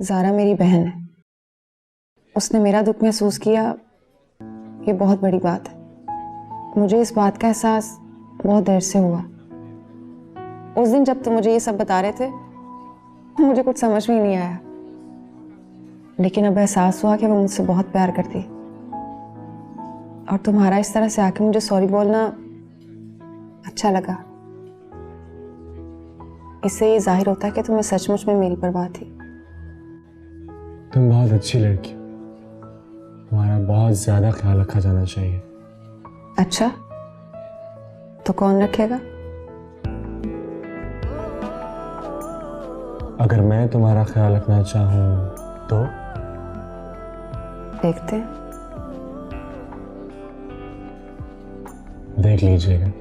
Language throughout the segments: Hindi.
ज़ारा मेरी बहन है, उसने मेरा दुख महसूस किया, ये बहुत बड़ी बात है। मुझे इस बात का एहसास बहुत देर से हुआ। उस दिन जब तुम मुझे ये सब बता रहे थे मुझे कुछ समझ में ही नहीं आया, लेकिन अब एहसास हुआ कि वो मुझसे बहुत प्यार करती है। और तुम्हारा इस तरह से आके मुझे सॉरी बोलना अच्छा लगा। इससे ये जाहिर होता है कि तुम्हें सचमुच में मेरी परवाह थी। तुम बहुत अच्छी लड़की हो, तुम्हारा बहुत ज्यादा ख्याल रखा जाना चाहिए। अच्छा, तो कौन रखेगा? अगर मैं तुम्हारा ख्याल रखना चाहूं तो देखते हैं। देख लीजिएगा।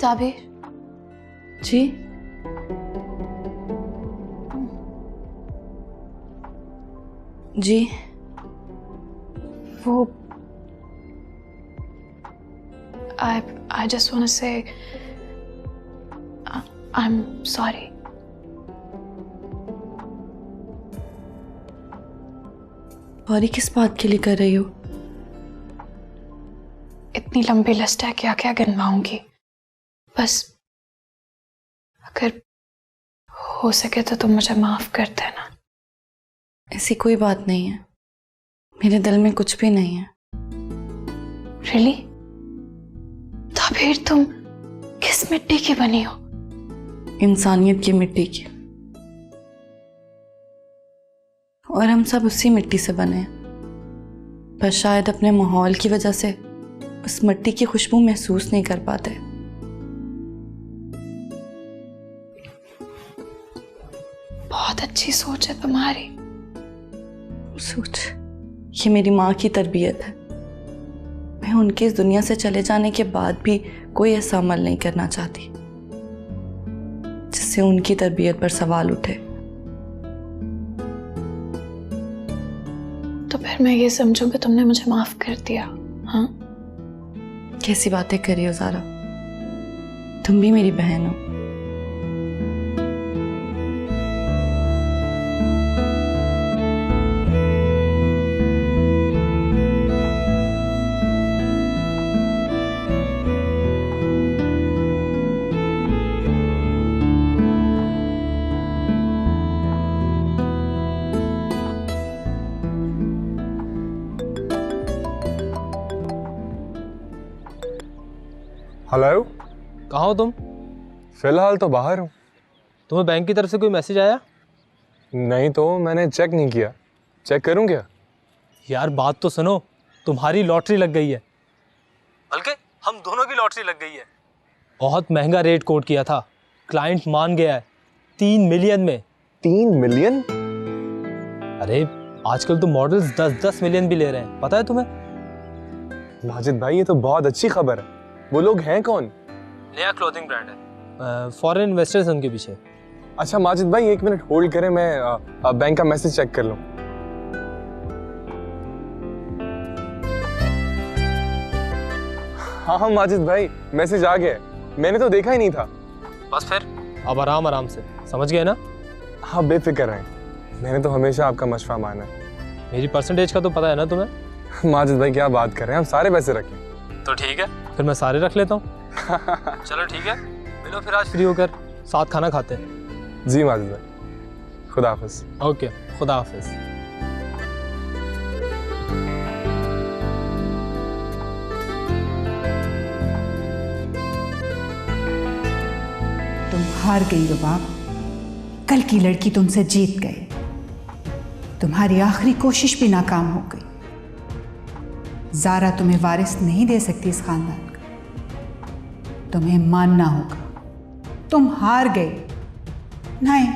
ताबिर जी, जी वो I just want to say I'm sorry. Sorry किस बात के लिए कर रही हो? इतनी लंबी लिस्ट है, क्या क्या गिनवाऊंगी। बस अगर हो सके तो तुम मुझे माफ कर देना। ऐसी कोई बात नहीं है, मेरे दिल में कुछ भी नहीं है। रियली? ताबीर तुम किस मिट्टी की बनी हो? इंसानियत की मिट्टी की, और हम सब उसी मिट्टी से बने हैं। पर शायद अपने माहौल की वजह से उस मिट्टी की खुशबू महसूस नहीं कर पाते। बहुत अच्छी सोच है तुम्हारी। सोच, ये मेरी माँ की तरबियत है। मैं उनके इस दुनिया से चले जाने के बाद भी कोई ऐसा अमल नहीं करना चाहती जिससे उनकी तरबियत पर सवाल उठे। तो फिर मैं ये समझूं कि तुमने मुझे माफ कर दिया? हाँ, कैसी बातें कर रही हो ज़ारा, तुम भी मेरी बहन हो। हेलो, कहाँ हो तुम? फिलहाल तो बाहर हूँ। तुम्हें बैंक की तरफ से कोई मैसेज आया? नहीं तो मैंने चेक नहीं किया, चेक करूँ क्या? यार बात तो सुनो, तुम्हारी लॉटरी लग गई है। बल्कि हम दोनों की लॉटरी लग गई है। बहुत महंगा रेट कोट किया था, क्लाइंट मान गया है 3 मिलियन में। 3 मिलियन? अरे आजकल तो मॉडल्स 10-10 मिलियन भी ले रहे हैं, पता है तुम्हें? माजिद भाई ये तो बहुत अच्छी खबर है। वो लोग हैं कौन? नया क्लोथिंग ब्रांड है, फॉरेन इन्वेस्टर्स उनके पीछे। अच्छा माजिद भाई 1 मिनट होल्ड करें, मैं बैंक का मैसेज चेक कर लूं। हाँ माजिद भाई मैसेज आ गया है, मैंने तो देखा ही नहीं था। बस फिर अब आराम आराम से, समझ गए ना? हाँ बेफिक्र रहें, मैंने तो हमेशा आपका मशवरा माना है। मेरी परसेंटेज का तो पता है ना तुम्हें? माजिद भाई क्या बात कर रहे हैं, हम सारे पैसे रखें। तो ठीक है, फिर मैं सारे रख लेता हूँ। चलो ठीक है, मिलो फिर आज फ्री होकर, साथ खाना खाते हैं। जी माजिद भाई, खुदा हाफिज। ओके, खुदा हाफिज। तुम हार गई रुबाब, कल की लड़की तुमसे जीत गई। तुम्हारी आखिरी कोशिश भी नाकाम हो गई। ज़ारा तुम्हें वारिस नहीं दे सकती इस खानदान का, तुम्हें मानना होगा। तुम हार गए। नहीं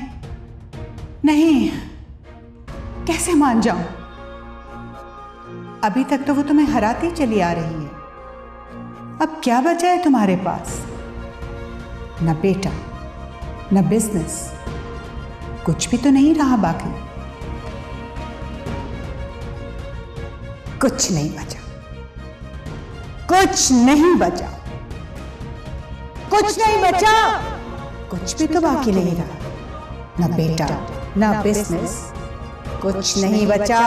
नहीं, कैसे मान जाऊं? अभी तक तो वो तुम्हें हराती चली आ रही है। अब क्या बचा है तुम्हारे पास? न बेटा, न बिजनेस, कुछ भी तो नहीं रहा बाकी। कुछ नहीं बचा, कुछ नहीं बचा, कुछ नहीं बचा, कुछ भी तो बाकी नहीं रहा। न बेटा, न बिजनेस, कुछ नहीं बचा,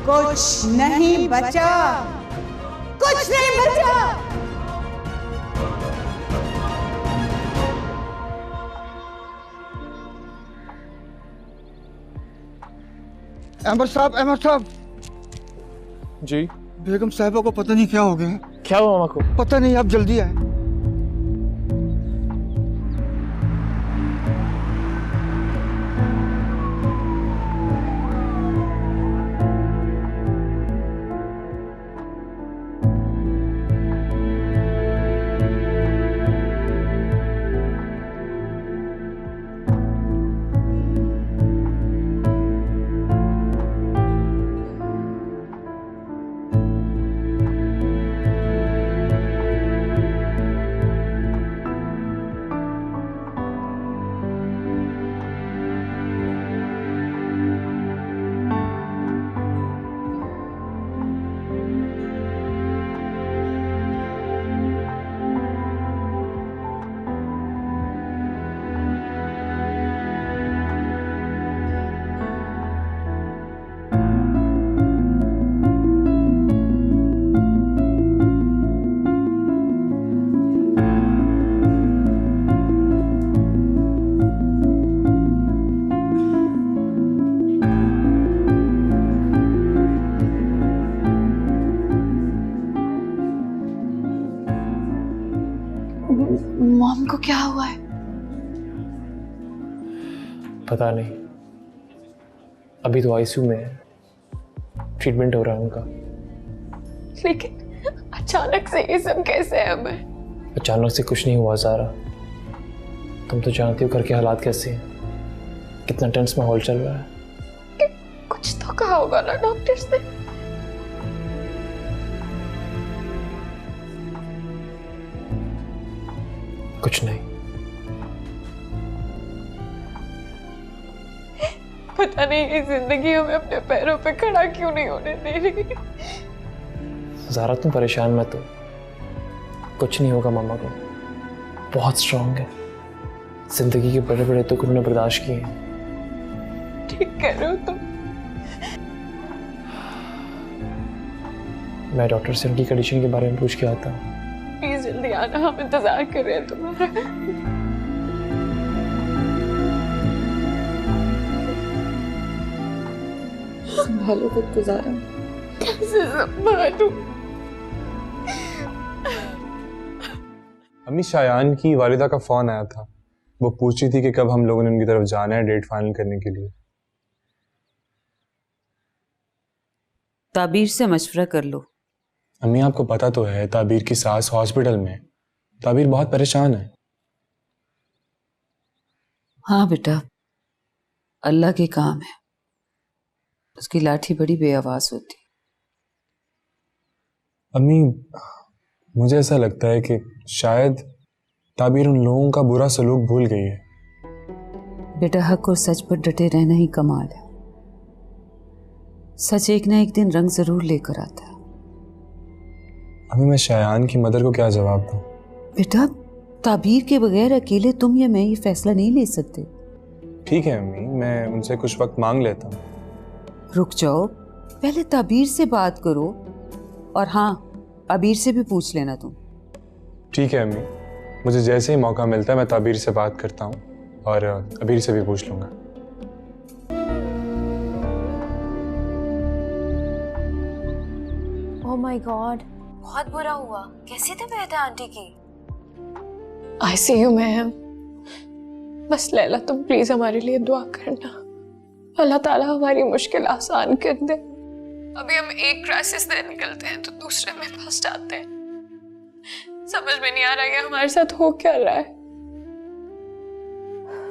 कुछ नहीं बचा, कुछ नहीं बचा। अहमद साहब जी। बेगम साहिबा को पता नहीं क्या हो गया है। क्या हुआ मामा को? पता नहीं, आप जल्दी आए। मॉम को क्या हुआ है? पता नहीं, अभी तो आईसीयू में है, ट्रीटमेंट हो रहा है उनका। लेकिन अचानक से ये सब कैसे है? हमें अचानक से कुछ नहीं हुआ ज़ारा, तुम तो जानती हो घर के हालात कैसे हैं, कितना टेंस माहौल चल रहा है। कुछ तो कहा होगा ना डॉक्टर्स ने। कुछ नहीं। पता नहीं ये जिंदगी हमें अपने पैरों पे खड़ा क्यों नहीं होने दे रही। ज़ारा तुम परेशान मत हो, कुछ नहीं होगा मामा को, बहुत स्ट्रांग है, जिंदगी के बड़े बड़े दुख उन्होंने बर्दाश्त किए हैं। ठीक कह रहे हो तुम। मैं डॉक्टर से उनकी कंडीशन के बारे में पूछ के आता हूँ। प्लीज जल्दी आना, हम इंतजार कर रहे हैं तुम्हारा। संभालो खुद को ज़ारा। कैसे संभालूं? अम्मी, शायान की वालिदा का फोन आया था, वो पूछ रही थी कि कब हम लोगों ने उनकी तरफ जाना है डेट फाइनल करने के लिए। ताबीर से मशवरा कर लो। अम्मी, आपको पता तो है ताबीर की सास हॉस्पिटल में है, ताबीर बहुत परेशान है। हाँ बेटा, अल्लाह के काम है, उसकी लाठी बड़ी बेआवाज होती। अम्मी, मुझे ऐसा लगता है कि शायद ताबीर उन लोगों का बुरा सलूक भूल गई है। बेटा, हक और सच पर डटे रहना ही कमाल है। सच एक ना एक दिन रंग जरूर लेकर आता है। अम्मी, मैं शायान की मदर को क्या जवाब दूं? बेटा, ताबीर के बगैर अकेले तुम या मैं ये फैसला नहीं ले सकते। ठीक है अम्मी, मैं उनसे कुछ वक्त मांग लेता हूँ। रुक जाओ, पहले ताबीर से बात करो, और हाँ, अबीर से भी पूछ लेना तुम। ठीक है अम्मी, मुझे जैसे ही मौका मिलता है मैं ताबीर से बात करता हूँ और अबीर से भी पूछ लूँगा। ओह माय गॉड, बहुत बुरा हुआ। कैसी तबीयत है आंटी की? आईसीयू में है। बस लैला, तुम प्लीज हमारे लिए दुआ करना, अल्लाह ताला हमारी मुश्किल आसान कर दे। अभी हम एक क्राइसिस से निकलते हैं तो दूसरे में फंस जाते हैं। समझ में नहीं आ रहा है हमारे साथ हो क्या रहा है।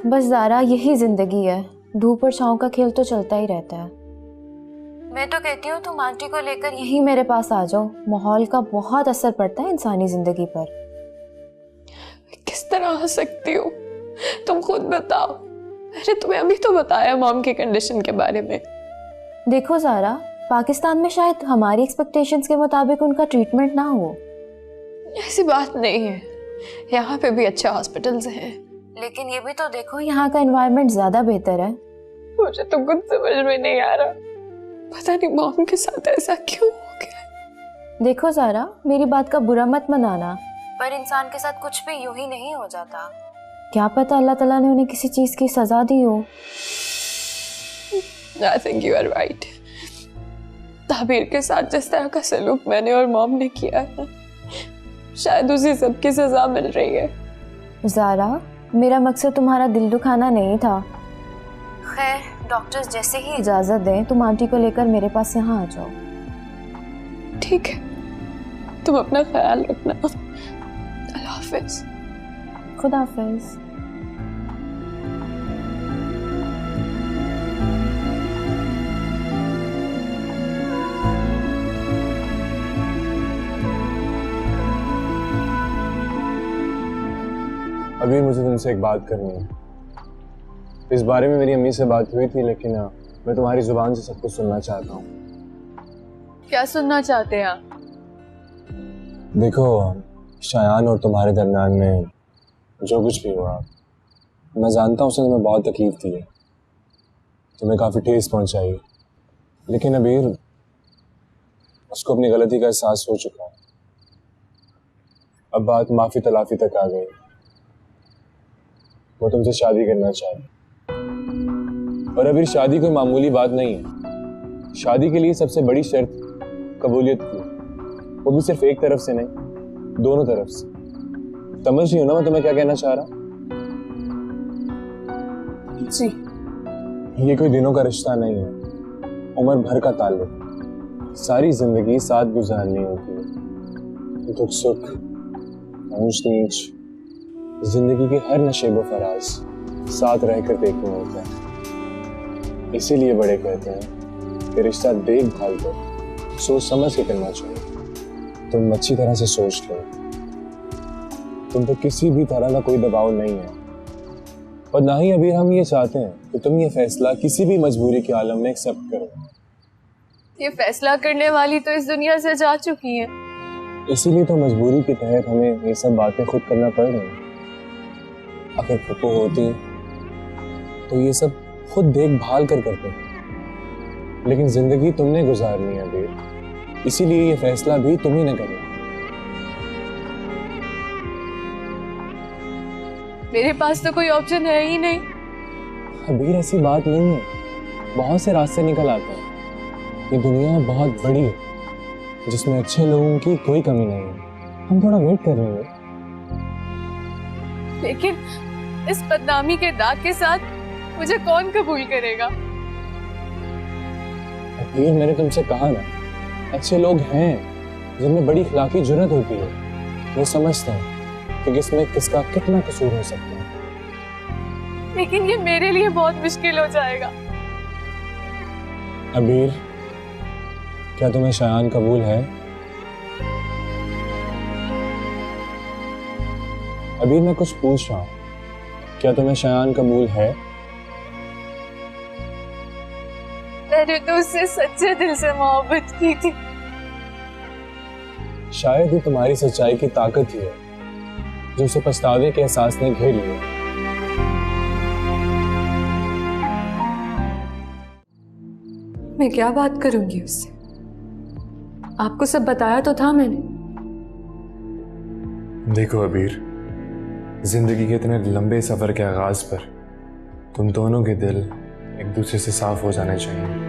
बस ज़ारा, यही जिंदगी है, धूप और छांव का खेल तो चलता ही रहता है। मैं तो कहती हूँ तुम आंटी को लेकर यहीं मेरे पास आ जाओ। माहौल का बहुत असर पड़ता है इंसानी जिंदगी पर। किस तरह आ सकती हूँ? तुम खुद बताओ। मैंने तुम्हें अभी तो बताया मॉम की कंडीशन के बारे में। देखो ज़ारा, पाकिस्तान में शायद हमारी एक्सपेक्टेशंस के मुताबिक उनका ट्रीटमेंट ना हो। ऐसी बात नहीं है, यहाँ पे भी अच्छे हॉस्पिटल्स हैं। लेकिन ये भी तो देखो, यहाँ का एनवायरनमेंट ज्यादा बेहतर है। मुझे तो कुछ समझ में नहीं आ रहा, पता नहीं मॉम के साथ ऐसा क्यों हो गया। देखो ज़ारा, मेरी बात का बुरा मत मनाना, पर इंसान के साथ कुछ भी यूं ही नहीं हो जाता। क्या पता अल्लाह ताला ने उन्हें किसी चीज की सजा दी हो। I think you are right. ताबीर के साथ जिस तरह का सलूक मैंने और मॉम ने किया है, शायद उसी सब की सजा मिल रही है। ज़ारा, मेरा मकसद तुम्हारा दिल दुखाना नहीं था। खैर, डॉक्टर्स जैसे ही इजाजत दें तुम आंटी को लेकर मेरे पास यहाँ आ जाओ। ठीक है, तुम अपना ख्याल रखना। अल्लाह हाफिज। खुदा हाफिज। अभी मुझे तुमसे एक बात करनी है। इस बारे में मेरी अम्मी से बात हुई थी, लेकिन मैं तुम्हारी जुबान से सब कुछ सुनना चाहता हूँ। क्या सुनना चाहते हैं आप? देखो, शायान और तुम्हारे दरमियान में जो कुछ भी हुआ, मैं जानता हूँ उसने तुम्हें बहुत तकलीफ दी है, तुम्हें काफ़ी ठेस पहुँचाई, लेकिन अबीर उसको अपनी गलती का एहसास हो चुका है। अब बात माफ़ी तलाफी तक आ गई। वो तुमसे शादी करना चाहे, और अबीर शादी कोई मामूली बात नहीं है। शादी के लिए सबसे बड़ी शर्त कबूलियत की, वो भी सिर्फ एक तरफ से नहीं, दोनों तरफ से। समझ रही हो ना मैं तुम्हें क्या कहना चाह रहा? जी। ये कोई दिनों का रिश्ता नहीं है, उम्र भर का ताल्लुक। सारी जिंदगी साथ गुजारनी होती है, दुख सुख, ऊंच नीच, जिंदगी के हर नशेब फराज साथ रहकर देखना होता है। इसीलिए बड़े कहते हैं कि रिश्ता देखभाल कर सोच समझ के करना चाहिए। तुम अच्छी तरह से सोच लो, तुम पे किसी भी तरह का कोई दबाव नहीं है, और ना ही अभी हम ये चाहते हैं कि तुम ये फैसला किसी भी मजबूरी के आलम में एक्सेप्ट करो। ये फैसला करने वाली तो इस दुनिया से जा चुकी है, इसीलिए तो मजबूरी के तहत हमें ये सब बातें खुद करना पड़ रही हैं। अगर फुप्पो होती तो ये सब खुद देखभाल कर करते, लेकिन जिंदगी तुमने गुजारनी है अबीर, इसीलिए ये फैसला भी तुम ही ने करना। मेरे पास तो कोई ऑप्शन है ही नहीं। अबीर ऐसी बात नहीं है, बहुत से रास्ते निकल आते हैं। ये दुनिया बहुत बड़ी है, जिसमें अच्छे लोगों की कोई कमी नहीं है। हम थोड़ा वेट कर रहे हैं। लेकिन इस बदनामी के दाग के साथ मुझे कौन कबूल करेगा? अबीर मैंने तुमसे कहा ना, अच्छे लोग हैं जिनमें बड़ी इखलाकी जुर्रत होती है। वो समझते हैं कि किसमें किसका कितना कसूर हो सकता है। लेकिन ये मेरे लिए बहुत मुश्किल हो जाएगा। अबीर, क्या तुम्हें शायान कबूल है? अबीर मैं कुछ पूछ रहा हूँ, क्या तुम्हें शायान कबूल है? मैंने तो उससे सच्चे दिल से मोहब्बत की थी। शायद ये तुम्हारी सच्चाई की ताकत ही है जो उसे पछतावे के एहसास ने घेर लिया। मैं क्या बात करूंगी उससे? आपको सब बताया तो था मैंने। देखो अबीर, जिंदगी के इतने लंबे सफर के आगाज पर तुम दोनों के दिल एक दूसरे से साफ हो जाने चाहिए।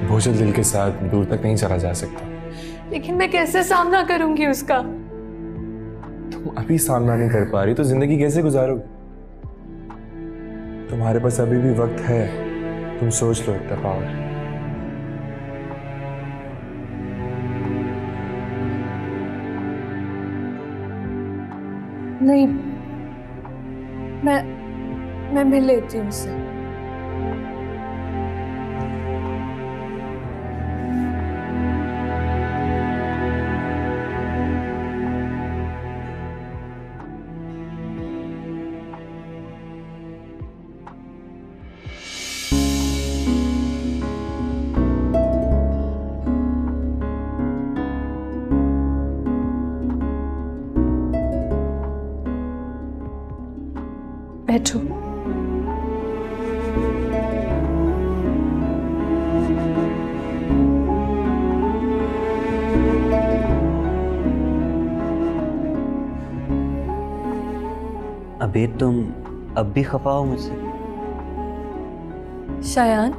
बोझल दिल के साथ दूर तक नहीं चला जा सकता। लेकिन मैं कैसे सामना करूंगी उसका? तुम अभी सामना नहीं कर पा रही तो जिंदगी कैसे गुजारोगी? तुम्हारे पास अभी भी वक्त है, तुम सोच लो एक दफा और। नहीं, मैं मिल लेती हूँ उससे। अबीर, तुम अब भी खफा हो मुझसे? शायान,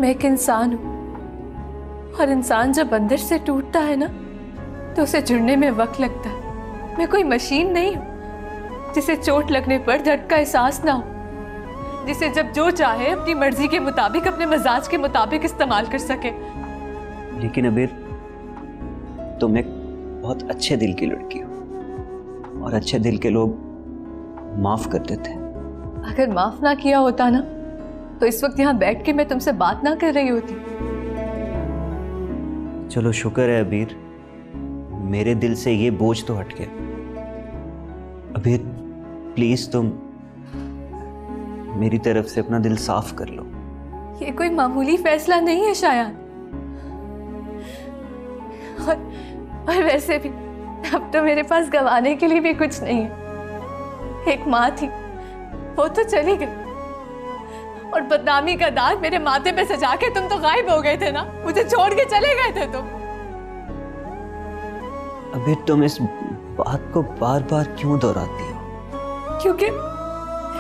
मैं एक इंसान हूँ और इंसान जब अंदर से टूटता है ना तो उसे जुड़ने में वक्त लगता है। मैं कोई मशीन नहीं हूँ जिसे चोट लगने पर दर्द का एहसास ना हो, जिसे जब जो चाहे अपनी मर्जी के मुताबिक, अपने मजाज के मुताबिक इस्तेमाल कर सके। लेकिन अबीर, तुम एक बहुत अच्छे दिल की लड़की हो और अच्छे दिल के लोग माफ कर देते हैं। अगर माफ ना किया होता ना तो इस वक्त यहाँ बैठ के मैं तुमसे बात ना कर रही होती। चलो शुक्र है अबीर, मेरे दिल से ये बोझ तो हट गया। अबीर प्लीज तुम मेरी तरफ से अपना दिल साफ कर लो। ये कोई मामूली फैसला नहीं है शायान। और वैसे भी अब तो मेरे पास गंवाने के लिए भी कुछ नहीं है। एक माँ थी, वो तो चली गई, और बदनामी का दाग मेरे माथे पे सजा के तुम तो गायब हो गए थे ना, मुझे छोड़ के चले गए थे तुम। अबीर तुम इस बात को बार बार क्यों दोहराती हो? क्योंकि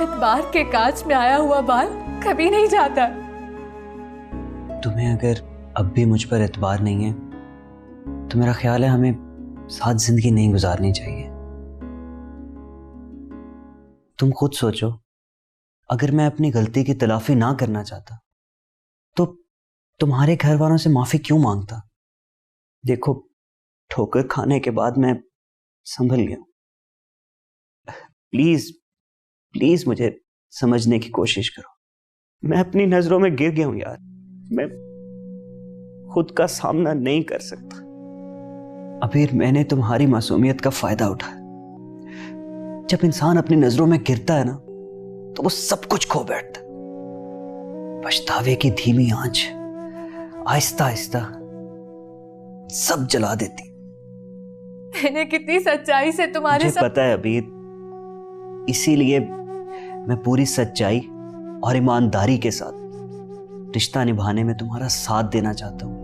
एतबार के कांच में आया हुआ बाल कभी नहीं जाता। तुम्हें अगर अब भी मुझ पर एतबार नहीं है तो मेरा ख्याल है हमें साथ जिंदगी नहीं गुजारनी चाहिए। तुम खुद सोचो, अगर मैं अपनी गलती की तलाफी ना करना चाहता तो तुम्हारे घर वालों से माफी क्यों मांगता? देखो, ठोकर खाने के बाद मैं संभल गया। प्लीज प्लीज मुझे समझने की कोशिश करो। मैं अपनी नजरों में गिर गया हूं यार। मैं खुद का सामना नहीं कर सकता। अबीर, मैंने तुम्हारी मासूमियत का फायदा उठाया। जब इंसान अपनी नजरों में गिरता है ना तो वो सब कुछ खो बैठता। पछतावे की धीमी आंच आहिस्ता आहिस्ता सब जला देती। मैंने कितनी सच्चाई से तुम्हारे मुझे पता है अबीर, इसीलिए मैं पूरी सच्चाई और ईमानदारी के साथ रिश्ता निभाने में तुम्हारा साथ देना चाहता हूं।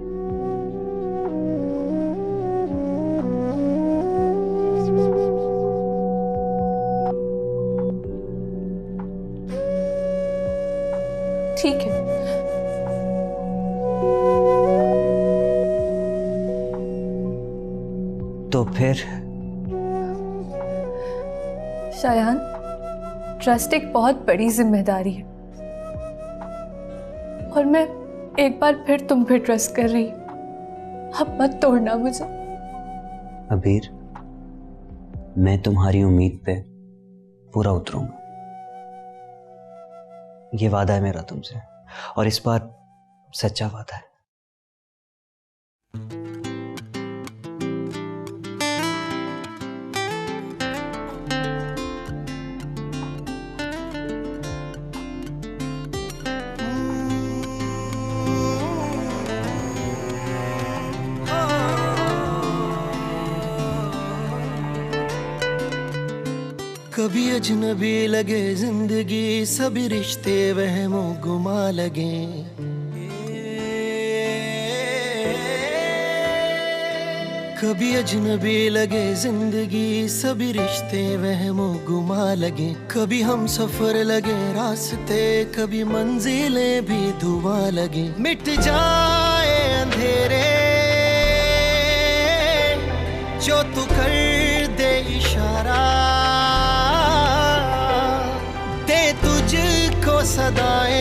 ठीक है, तो फिर शायान, ट्रस्ट एक बहुत बड़ी जिम्मेदारी है और मैं एक बार फिर तुम पे ट्रस्ट कर रही हूं। अब मत तोड़ना मुझे। अबीर, मैं तुम्हारी उम्मीद पे पूरा उतरूंगा। ये वादा है मेरा तुमसे, और इस बार सच्चा वादा है। कभी अजनबी लगे जिंदगी, सभी रिश्ते वहमो गुमा लगे। कभी अजनबी लगे जिंदगी, सभी रिश्ते वहमो गुमा लगे। कभी हम सफर लगे रास्ते, कभी मंजिलें भी धुआं लगे। मिट जाए अंधेरे जो तू कर दे इशारा, तुझको सदाएं,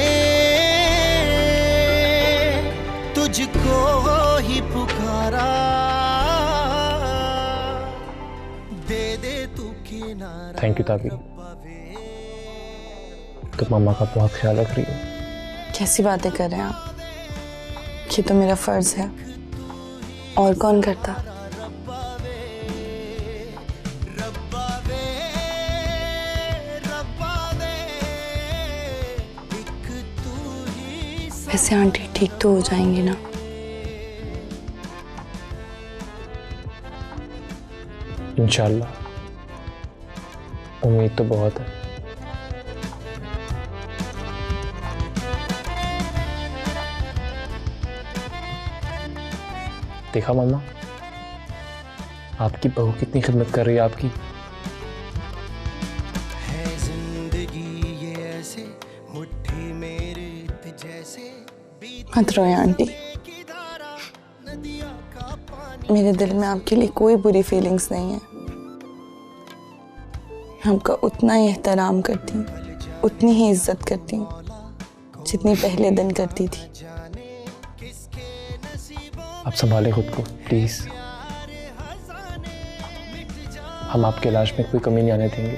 तुझको ही पुकारा। दे दे तू किनारा। थैंक यू ताबी, तुम मम्मा का बहुत ख्याल रख रही हो। कैसी बातें कर रहे हैं आप? ये तो मेरा फर्ज है, और कौन करता? वैसे आंटी ठीक तो हो जाएंगी ना? इंशाल्लाह, उम्मीद तो बहुत है। देखा मम्मा, आपकी बहू कितनी खिदमत कर रही है आपकी। मत रोए आंटी, मेरे दिल में आपके लिए कोई बुरी फीलिंग्स नहीं है। आपका उतना ही एहतराम करती हूँ, उतनी ही इज्जत करती हूँ जितनी पहले दिन करती थी। आप संभालें खुद को प्लीज। हम आपके इलाज में कोई कमी नहीं आने देंगे।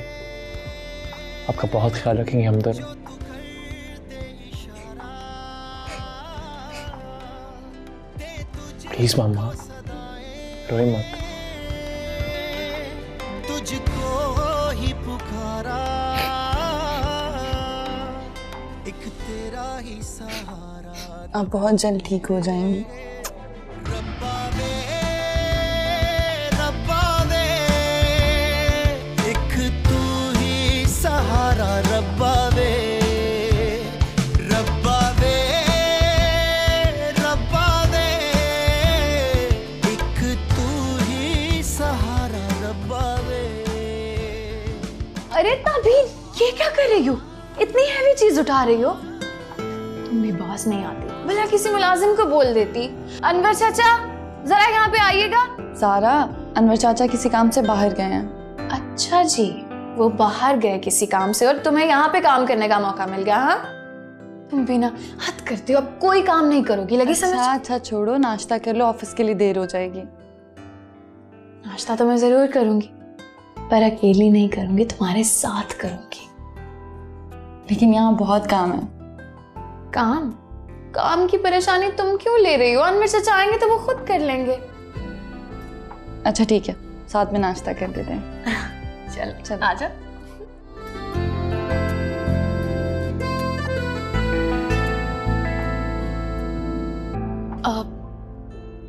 आपका बहुत ख्याल रखेंगे हम दोनों। प्लीज मामा, रोए मत। तुझको ही पुकारा, एक तेरा ही सहारा। आप बहुत जल्द ठीक हो जाएंगी। रब्बा वे, एक तू ही सहारा। रब्बा वे, रब्बा वे, रब्बा वे, एक तू ही सहारा। रब्बा वे। अरे तभी ये क्या कर रही हो? इतनी हैवी चीज उठा रही हो? तुम्हें बात नहीं आती? भला किसी मुलाजिम को बोल देती। अनवर चाचा जरा यहाँ पे आइएगा। सारा, अनवर चाचा किसी काम से बाहर गए हैं। अच्छा जी, वो बाहर गए किसी काम से और तुम्हें यहाँ पे काम करने का मौका मिल गया? हाँ, तुम भी ना हद करती हो, अब कोई काम नहीं करोगी, लगी समझ? अच्छा छोड़ो, नाश्ता कर लो, ऑफिस के लिए देर हो जाएगी। नाश्ता तो मैं जरूर करूंगी, पर अकेली नहीं करूंगी, तुम्हारे साथ करूंगी। लेकिन यहाँ बहुत काम है। काम? काम की परेशानी तुम क्यों ले रही हो? अनवर चाचा आएंगे तो वो खुद कर लेंगे। अच्छा ठीक है, साथ में नाश्ता कर देते हैं। चल चल आजा।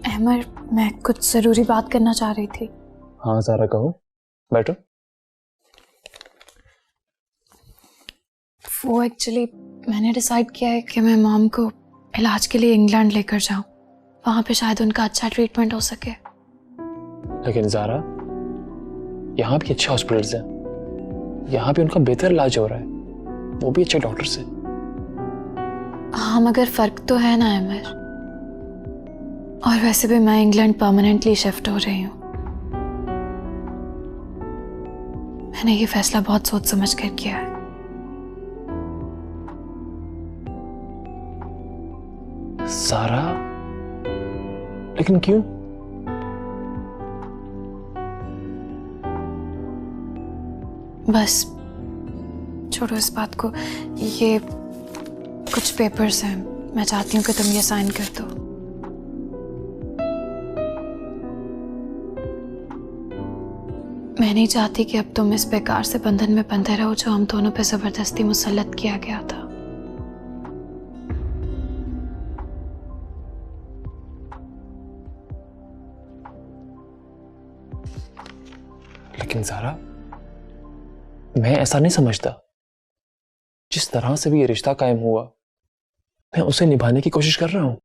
अहमर, मैं कुछ जरूरी बात करना चाह रही थी। हाँ सारा, कहो, बैठो। वो एक्चुअली मैंने डिसाइड किया है कि मैं मॉम को इलाज के लिए इंग्लैंड लेकर जाऊं। वहां पे शायद उनका अच्छा ट्रीटमेंट हो सके। लेकिन ज़ारा, यहाँ भी अच्छे हॉस्पिटल्स हैं, यहाँ भी उनका बेहतर इलाज हो रहा है, वो भी अच्छे डॉक्टर से। हाँ, मगर फर्क तो है ना अमर। और वैसे भी मैं इंग्लैंड परमानेंटली शिफ्ट हो रही हूँ। मैंने ये फैसला बहुत सोच समझ कर किया है। सारा, लेकिन क्यों? बस छोड़ो इस बात को। ये कुछ पेपर्स हैं, मैं चाहती हूँ कि तुम ये साइन कर दो। मैं नहीं चाहती कि अब तुम इस बेकार से बंधन में बंधे रहो जो हम दोनों पे जबरदस्ती मुसल्लत किया गया था। लेकिन ज़ारा, मैं ऐसा नहीं समझता। जिस तरह से भी ये रिश्ता कायम हुआ, मैं उसे निभाने की कोशिश कर रहा हूं।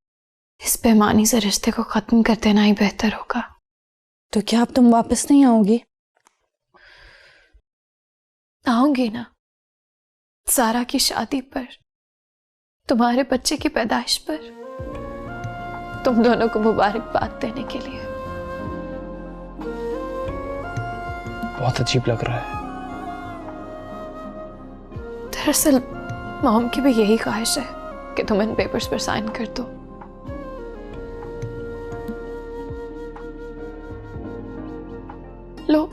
इस बेईमानी से रिश्ते को खत्म कर देना ही बेहतर होगा। तो क्या अब तुम वापस नहीं आओगी? आऊंगी ना, सारा की शादी पर, तुम्हारे बच्चे की पैदाइश पर, तुम दोनों को मुबारकबाद देने के लिए। बहुत अजीब लग रहा है। दरअसल मॉम की भी यही ख्वाहिश है कि तुम इन पेपर्स पर साइन कर दो। लो।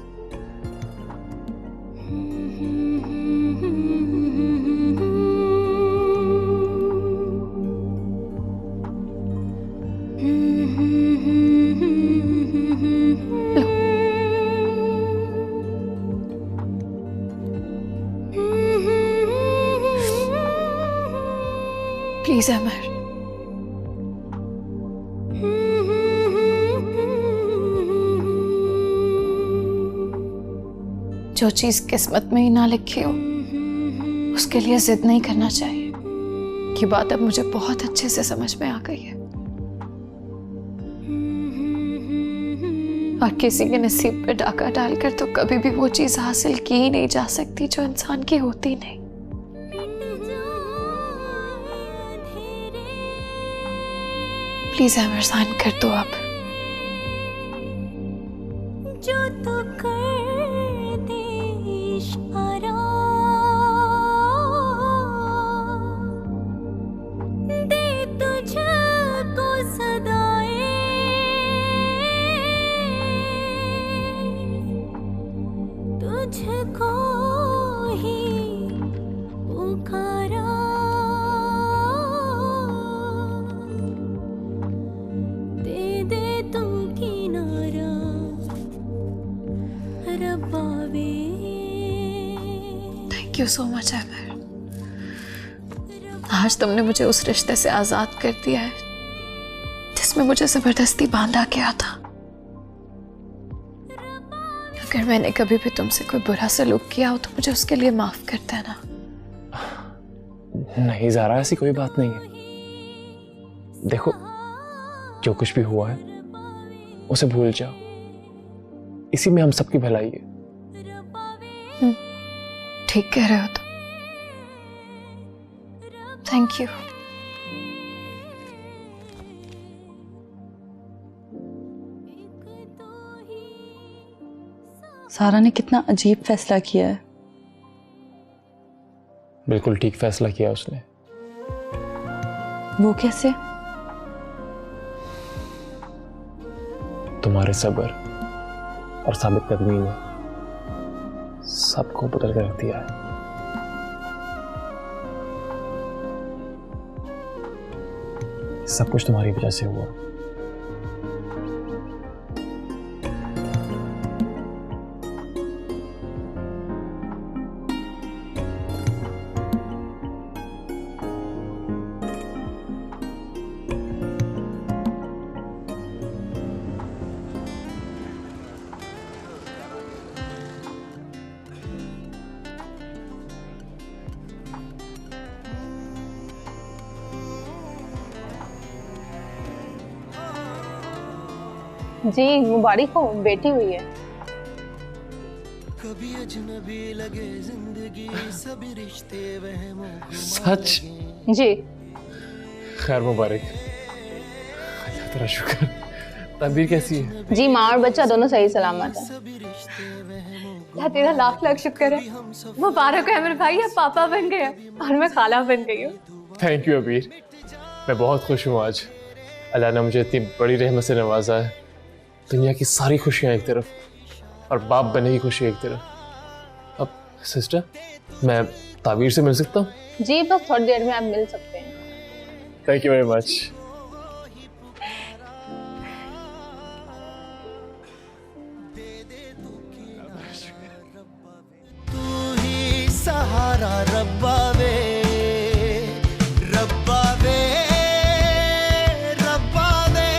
प्लीज अमर, जो चीज किस्मत में ही ना लिखी हो उसके लिए जिद नहीं करना चाहिए। ये बात अब मुझे बहुत अच्छे से समझ में आ गई है। और किसी के नसीब पे डाका डालकर तो कभी भी वो चीज हासिल की ही नहीं जा सकती जो इंसान की होती नहीं। प्लीज अमर साइन कर दो आप। जो तो कर दे इशारा, दे तुझको सदाए, तुझको ही पुकारा, दे दे तू किनारा रब्बावे। थैंक यू सो मच अमर, आज तुमने मुझे उस रिश्ते से आजाद कर दिया है जिसमें मुझे जबरदस्ती बांधा गया था। अगर मैंने कभी भी तुमसे कोई बुरा सलूक किया हो तो मुझे उसके लिए माफ कर देना। नहीं ज़ारा, ऐसी कोई बात नहीं है। देखो, जो कुछ भी हुआ है उसे भूल जाओ, इसी में हम सबकी भलाई है। ठीक कह रहे हो तुम। Thank you. सारा ने कितना अजीब फैसला किया है। बिल्कुल ठीक फैसला किया उसने। वो कैसे? तुम्हारे सब्र और साबित कदमी ने सबको बदल कर रख दिया है। सब कुछ तुम्हारी वजह से हुआ। जी मुबारक हो, बेटी हुई है। कभी अजनबी लगे जिंदगी, सभी रिश्ते वहमों सच? जी खैर मुबारक। अल्लाह तेरा शुक्र। तनवीर कैसी है? जी माँ और बच्चा दोनों सही सलामत है। अल्लाह तेरा लाख लाख शुक्र है। मुबारक है मेरे भाई, अब पापा बन गए और मैं खाला बन गई हूँ। थैंक यू अबीर, मैं बहुत खुश हूँ आज। अल्लाह ने मुझे इतनी बड़ी रहमत से नवाजा है। दुनिया की सारी खुशियाँ एक तरफ और बाप बने की खुशी एक तरफ। अब सिस्टर, मैं तावीर से मिल सकता हूँ? जी बस थोड़ी देर में आप मिल सकते हैं। Thank you very much. तू ही सहारा रब्बावे, रब्बावे, रब्बावे,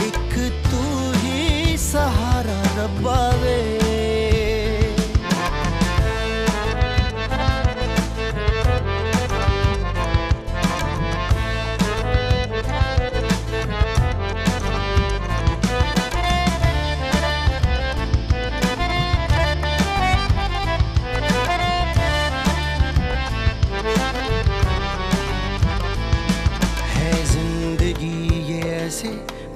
एक तू ही सहारा रब्बावे।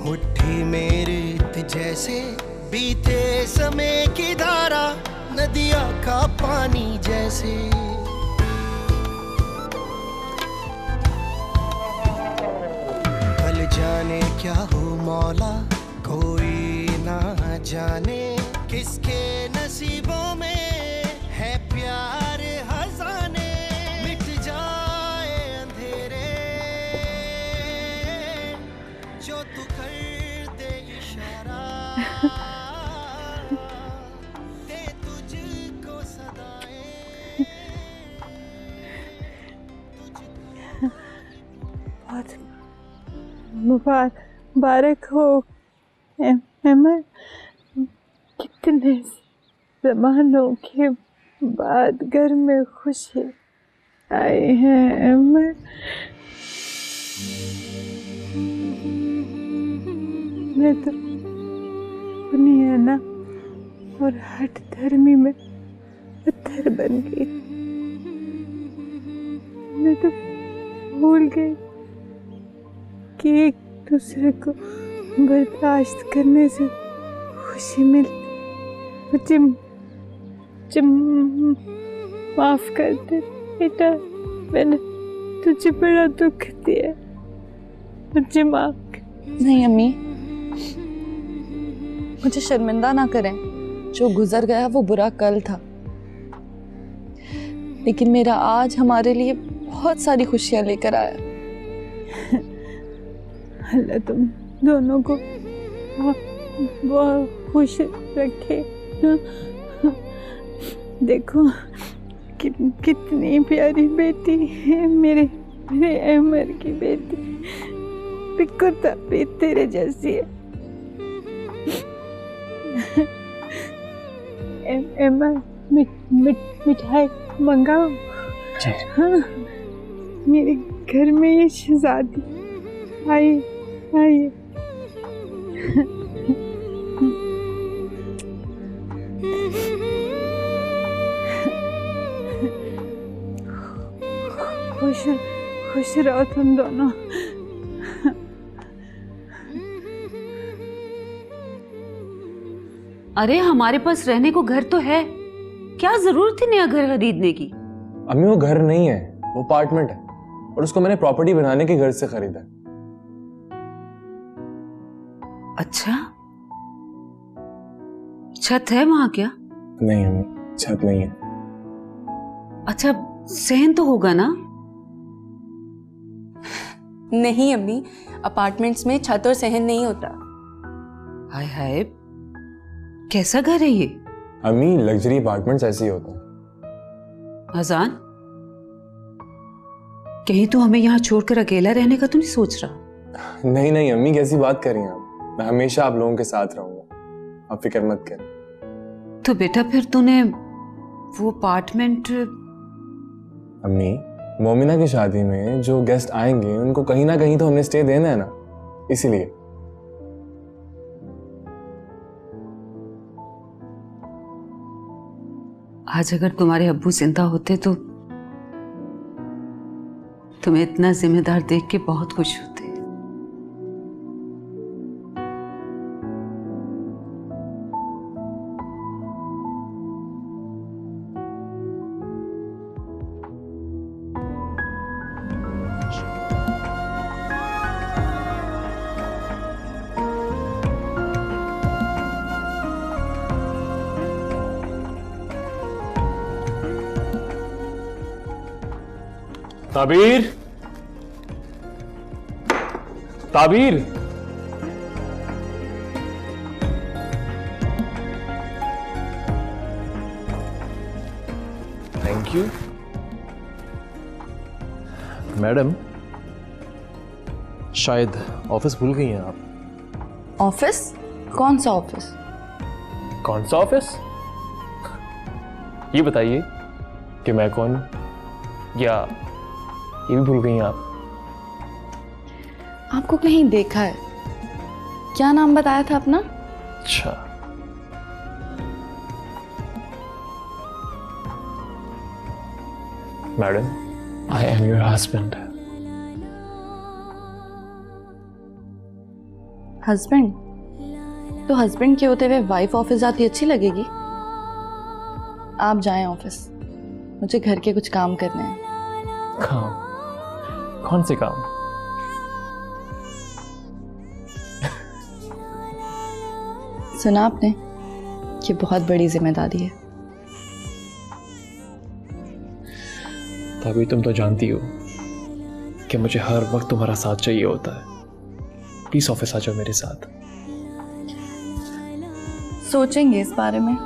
मुट्ठी में रेत जैसे बीते समय की धारा, नदिया का पानी जैसे। कल जाने क्या हो मौला, कोई ना जाने किसके नसीबों में है प्यार हजाने। मिट जाए अंधेरे जो तू कर दे इशारा, दे तुझको सदाए। बहुत मुबारक हो अमर, कितने ज़मानों के बाद घर में खुशी आई है अमर। मैं तो दुनिया ना और हट धर्मी में पत्थर बन गई। मैं तो भूल गई कि एक दूसरे को बर्दाश्त करने से खुशी मिलती। मुझे माफ कर दे बेटा, मैंने तुझे बड़ा दुख दिया, मुझे माफ कर। नहीं अम्मी, मुझे शर्मिंदा ना करें। जो गुजर गया वो बुरा कल था, लेकिन मेरा आज हमारे लिए बहुत सारी खुशियां लेकर आया। अल्लाह तुम दोनों को बहुत खुश रखे। देखो कितनी प्यारी बेटी है मेरे अमर की बेटी, बिल्कुल भी तेरे जैसी है। अमर मिठाई मंगाओ। हाँ, मेरे घर में ये शहजादी आइए। खुश रहो तुम दोनों। अरे हमारे पास रहने को घर तो है, क्या जरूरत थी नया घर खरीदने की? अम्मी वो घर नहीं है, वो अपार्टमेंट है, और उसको मैंने प्रॉपर्टी बनाने के घर से खरीदा। अच्छा, छत है वहां क्या? नहीं अम्मी, छत नहीं है। अच्छा, सहन तो होगा ना? नहीं अम्मी, अपार्टमेंट्स में छत और सहन नहीं होता। हाय हाय, कैसा घर है ये? अम्मी लग्जरी अपार्टमेंट्स ऐसे ही होते हैं। अजान, कहीं तू हमें यहाँ छोड़कर अकेला रहने का तो नहीं सोच रहा? नहीं अम्मी, कैसी बात कर रही हैं आप? मैं हमेशा आप लोगों के साथ रहूंगा, आप फिक्र मत करें। तो बेटा फिर तूने वो अपार्टमेंट? अम्मी, मोमिना की शादी में जो गेस्ट आएंगे उनको कहीं ना कहीं तो हमें स्टे देना है ना, इसीलिए। आज अगर तुम्हारे अब्बू जिंदा होते तो तुम्हें इतना जिम्मेदार देख के बहुत खुश होते। ताबीर, ताबीर, थैंक यू। मैडम, शायद ऑफिस भूल गई हैं आप। ऑफिस? कौन सा ऑफिस? कौन सा ऑफिस? ये बताइए कि मैं कौन हूं, या ये भी भूल गई हैं आप? आपको कहीं देखा है। क्या नाम बताया था अपना? अच्छा, madam, I am your husband. Husband? तो हस्बैंड के होते हुए वाइफ ऑफिस जाती अच्छी लगेगी? आप जाएं ऑफिस, मुझे घर के कुछ काम करने हैं। काम? कौन से काम? सुना आपने कि बहुत बड़ी जिम्मेदारी है। तभी तुम तो जानती हो कि मुझे हर वक्त तुम्हारा साथ चाहिए होता है। प्लीज ऑफिस आ जाओ मेरे साथ। सोचेंगे इस बारे में।